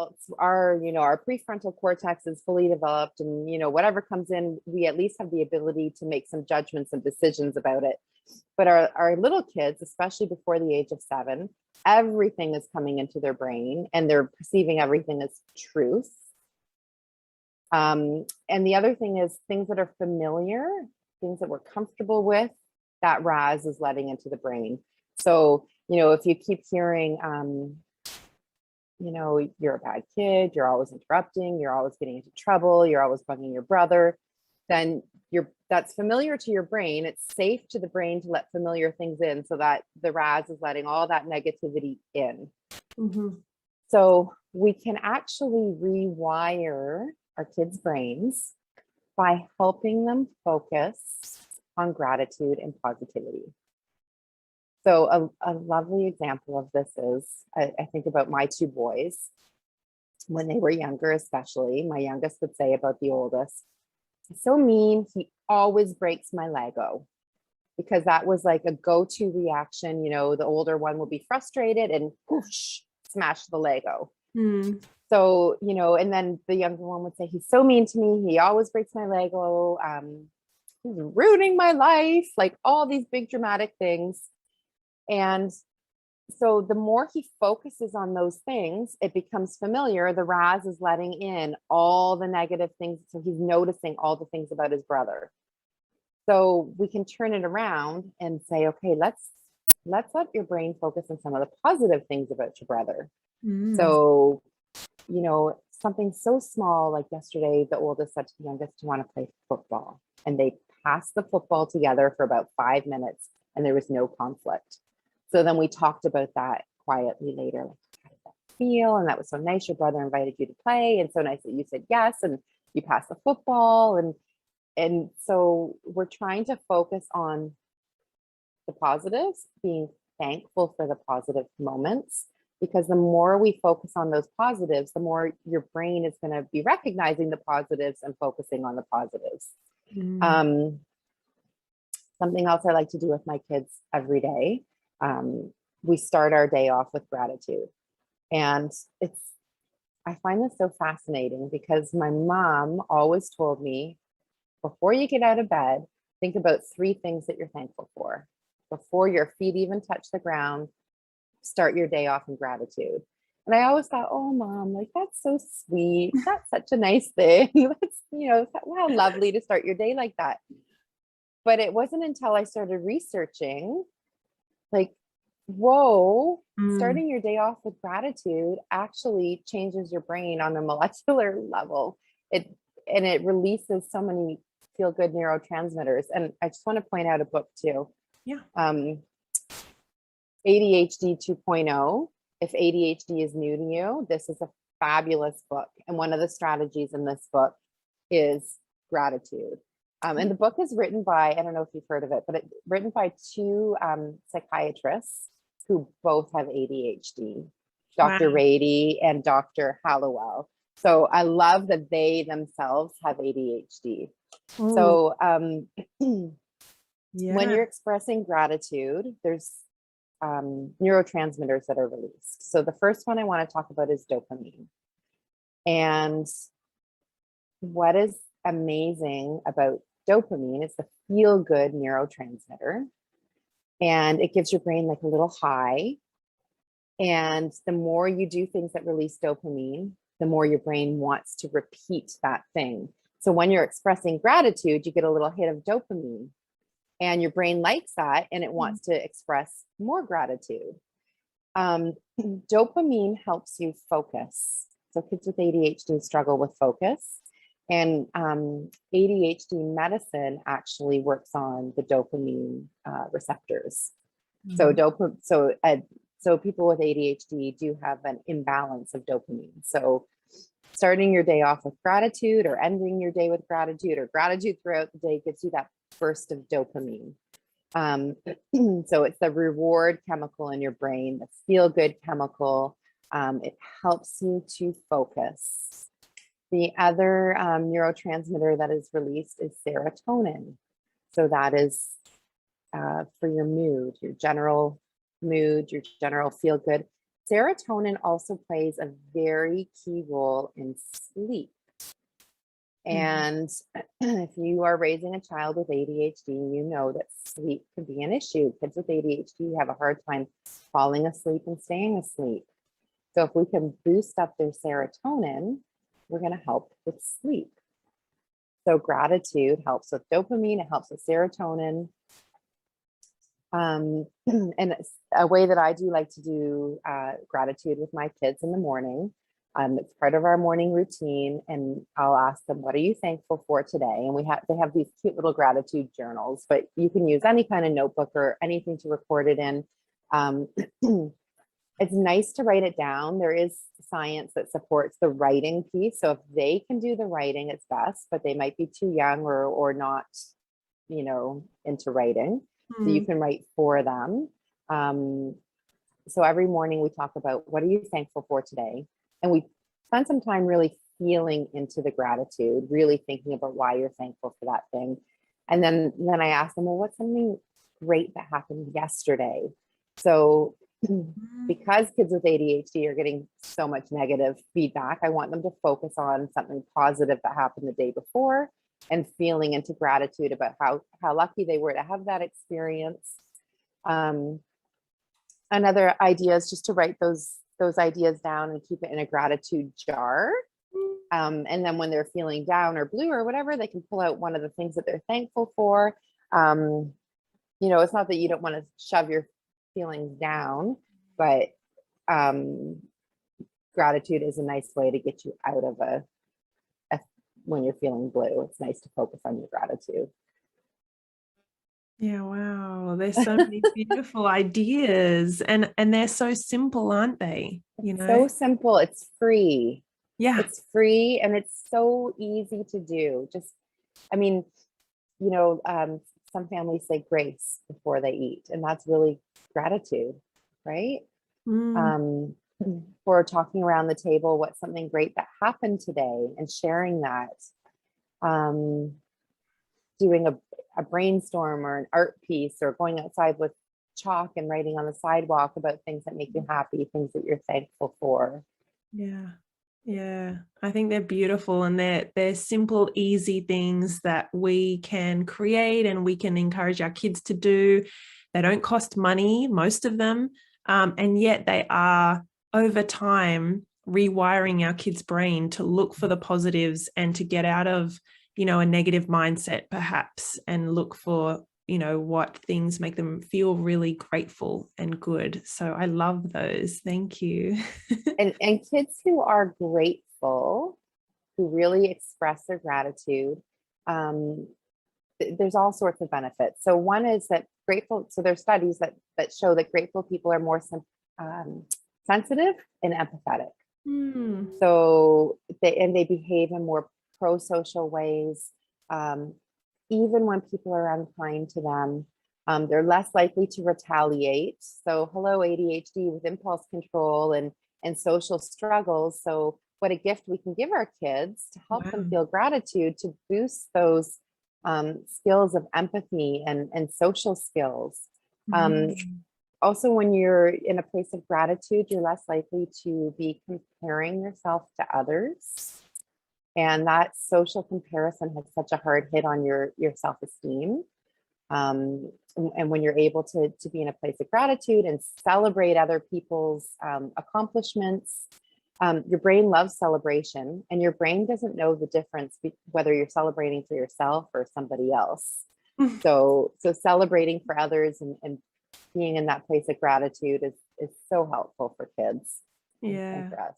adults, our prefrontal cortex is fully developed, and, whatever comes in, we at least have the ability to make some judgments and decisions about it. But our little kids, especially before the age of 7, everything is coming into their brain and they're perceiving everything as truth. And the other thing is things that are familiar, things that we're comfortable with, that RAS is letting into the brain. So, if you keep hearing, you're a bad kid, you're always interrupting, you're always getting into trouble, you're always bugging your brother, then that's familiar to your brain. It's safe to the brain to let familiar things in, so that the RAS is letting all that negativity in. Mm-hmm. So we can actually rewire our kids' brains by helping them focus on gratitude and positivity. So a lovely example of this is, I think about my 2 boys when they were younger, especially. My youngest would say about the oldest, "He's so mean, he always breaks my Lego," because that was like a go-to reaction. The older one would be frustrated and whoosh, smash the Lego. Mm. So, and then the younger one would say, "He's so mean to me, he always breaks my Lego, he's ruining my life," like all these big dramatic things. And so the more he focuses on those things, it becomes familiar. The RAS is letting in all the negative things. So he's noticing all the things about his brother. So we can turn it around and say, okay, let's let your brain focus on some of the positive things about your brother. Mm. So, something so small, like yesterday, the oldest said to the youngest to want to play football, and they passed the football together for about 5 minutes and there was no conflict. So then we talked about that quietly later, like, how did that feel? And that was so nice. Your brother invited you to play, and so nice that you said yes, and you passed the football. And so we're trying to focus on the positives, being thankful for the positive moments, because the more we focus on those positives, the more your brain is going to be recognizing the positives and focusing on the positives. Mm. Something else I like to do with my kids every day, we start our day off with gratitude. And I find this so fascinating because my mom always told me, before you get out of bed, think about 3 things that you're thankful for. Before your feet even touch the ground, start your day off in gratitude. And I always thought, oh, Mom, like, that's so sweet. That's such a nice thing. That's, how lovely to start your day like that. But it wasn't until I started researching, like, whoa, starting your day off with gratitude actually changes your brain on a molecular level. It releases so many feel-good neurotransmitters. And I just want to point out a book too. Yeah. ADHD 2.0. If ADHD is new to you, this is a fabulous book. And one of the strategies in this book is gratitude. And the book is written by, I don't know if you've heard of it, but it's written by 2 psychiatrists who both have ADHD, Dr. Wow. Rady and Dr. Hallowell. So I love that they themselves have ADHD. Oh, So yeah. when you're expressing gratitude, there's neurotransmitters that are released. So the first one I want to talk about is dopamine. And what is amazing about dopamine is the feel-good neurotransmitter. And it gives your brain like a little high. And the more you do things that release dopamine, the more your brain wants to repeat that thing. So when you're expressing gratitude, you get a little hit of dopamine, and your brain likes that and it wants to express more gratitude. Dopamine helps you focus. So kids with ADHD struggle with focus, and ADHD medicine actually works on the dopamine receptors. Mm-hmm. So people with ADHD do have an imbalance of dopamine. So starting your day off with gratitude, or ending your day with gratitude, or gratitude throughout the day, gives you that burst of dopamine. So it's the reward chemical in your brain, the feel-good chemical. It helps you to focus. The other neurotransmitter that is released is serotonin. So that is for your mood, your general mood, your general feel-good. Serotonin also plays a very key role in sleep. And if you are raising a child with ADHD, you know that sleep can be an issue. Kids with ADHD have a hard time falling asleep and staying asleep. So if we can boost up their serotonin, we're going to help with sleep. So gratitude helps with dopamine, it helps with serotonin. And it's a way that I do like to do gratitude with my kids in the morning. It's part of our morning routine, and I'll ask them, "What are you thankful for today?" And they have these cute little gratitude journals, but you can use any kind of notebook or anything to record it in. It's nice to write it down. There is science that supports the writing piece, so if they can do the writing, it's best. But they might be too young or not, into writing. So you can write for them. So every morning we talk about, what are you thankful for today? And we spend some time really feeling into the gratitude, really thinking about why you're thankful for that thing. And then I ask them, well, what's something great that happened yesterday? So because kids with ADHD are getting so much negative feedback, I want them to focus on something positive that happened the day before and feeling into gratitude about how lucky they were to have that experience. Another idea is just to write those ideas down and keep it in a gratitude jar. And then when they're feeling down or blue or whatever, they can pull out one of the things that they're thankful for. It's not that you don't want to shove your feelings down, but gratitude is a nice way to get you out of when you're feeling blue. It's nice to focus on your gratitude. Yeah, wow. There's so many beautiful ideas, and they're so simple, aren't they? So simple. It's free. Yeah. It's free and it's so easy to do. Some families say grace before they eat, and that's really gratitude, right? For talking around the table, what's something great that happened today and sharing that. Doing a brainstorm or an art piece, or going outside with chalk and writing on the sidewalk about things that make you happy, things that you're thankful for. Yeah. Yeah. I think they're beautiful, and they're simple, easy things that we can create and we can encourage our kids to do. They don't cost money, most of them. And yet they are, over time, rewiring our kids' brain to look for the positives and to get out of, a negative mindset perhaps, and look for, what things make them feel really grateful and good. So I love those. Thank you. and kids who are grateful, who really express their gratitude, there's all sorts of benefits. So one is that there's studies that show that grateful people are more sensitive and empathetic. So they behave in more pro-social ways. Even when people are unkind to them, they're less likely to retaliate. So hello, ADHD with impulse control and social struggles. So what a gift we can give our kids to help them feel gratitude, to boost those skills of empathy and social skills. Also, when you're in a place of gratitude, you're less likely to be comparing yourself to others. And that social comparison has such a hard hit on your self-esteem. And when you're able to be in a place of gratitude and celebrate other people's accomplishments, your brain loves celebration, and your brain doesn't know the difference whether you're celebrating for yourself or somebody else. So celebrating for others and being in that place of gratitude is so helpful for kids. Yeah. And for us.